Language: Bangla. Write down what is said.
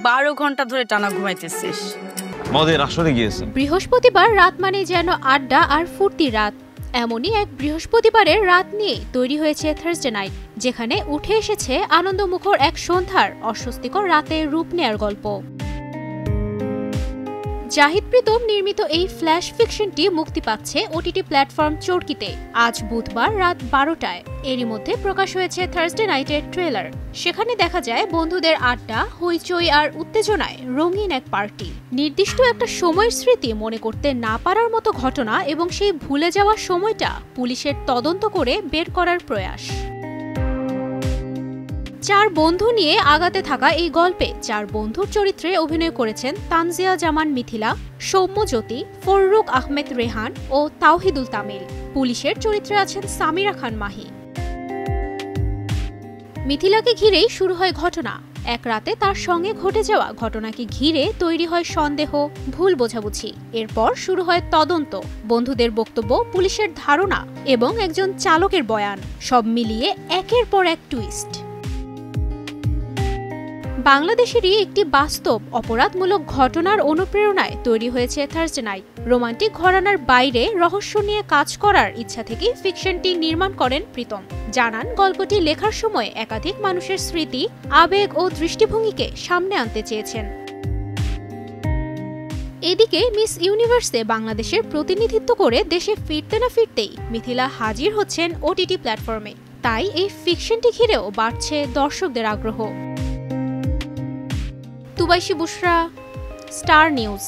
12 ঘন্টা ধরে টানা ঘুমাইতেছিস। মদের আসরে গিয়েছে। বৃহস্পতিবার রাত মানে যেন আড্ডা আর ফুর্তির রাত। এমনই এক বৃহস্পতিবারের রাত নিয়ে তৈরি হয়েছে থার্সডে নাইট, যেখানে উঠে এসেছে আনন্দমুখর এক সন্ধ্যার অস্বস্তিকর রাতে রূপ নেয়ার গল্প। জাহিদ প্রীতম নির্মিত এই ফ্ল্যাশ ফিকশনটি মুক্তি পাচ্ছে ওটিটি প্ল্যাটফর্ম চরকিতে আজ বুধবার রাত 12টায়। এরই মধ্যে প্রকাশ হয়েছে থার্সডে নাইটের ট্রেলার। সেখানে দেখা যায় বন্ধুদের আড্ডা, হইচই আর উত্তেজনায় রঙিন এক পার্টি। নির্দিষ্ট একটা সময়ের স্মৃতি মনে করতে না পারার মতো ঘটনা এবং সেই ভুলে যাওয়ার সময়টা পুলিশের তদন্ত করে বের করার প্রয়াস। 4 বন্ধু নিয়ে আগাতে থাকা এই গল্পে 4 বন্ধুর চরিত্রে অভিনয় করেছেন তানজিয়া জামান মিথিলা, সৌম্যজ্যোতি, ফররুক আহমেদ রেহান ও তাওহিদুল তামিল। পুলিশের চরিত্রে আছেন সামিরা খান মাহি। মিথিলাকে ঘিরেই শুরু হয় ঘটনা। এক রাতে তার সঙ্গে ঘটে যাওয়া ঘটনাকে ঘিরে তৈরি হয় সন্দেহ, ভুল বোঝাবুঝি। এরপর শুরু হয় তদন্ত, বন্ধুদের বক্তব্য, পুলিশের ধারণা এবং একজন চালকের বয়ান, সব মিলিয়ে একের পর এক টুইস্ট। বাংলাদেশেরই একটি বাস্তব অপরাধমূলক ঘটনার অনুপ্রেরণায় তৈরি হয়েছে থার্সডে নাইট। রোমান্টিক ঘরানার বাইরে রহস্য নিয়ে কাজ করার ইচ্ছা থেকে ফিকশনটি নির্মাণ করেন প্রীতম। জানান, গল্পটি লেখার সময় একাধিক মানুষের স্মৃতি, আবেগ ও দৃষ্টিভঙ্গিকে সামনে আনতে চেয়েছেন। এদিকে মিস ইউনিভার্সে বাংলাদেশের প্রতিনিধিত্ব করে দেশে ফিরতে না ফিরতেই মিথিলা হাজির হচ্ছেন ওটিটি প্ল্যাটফর্মে। তাই এই ফিকশনটি ঘিরেও বাড়ছে দর্শকদের আগ্রহ। তুবাইশি বুশরা, স্টার নিউজ।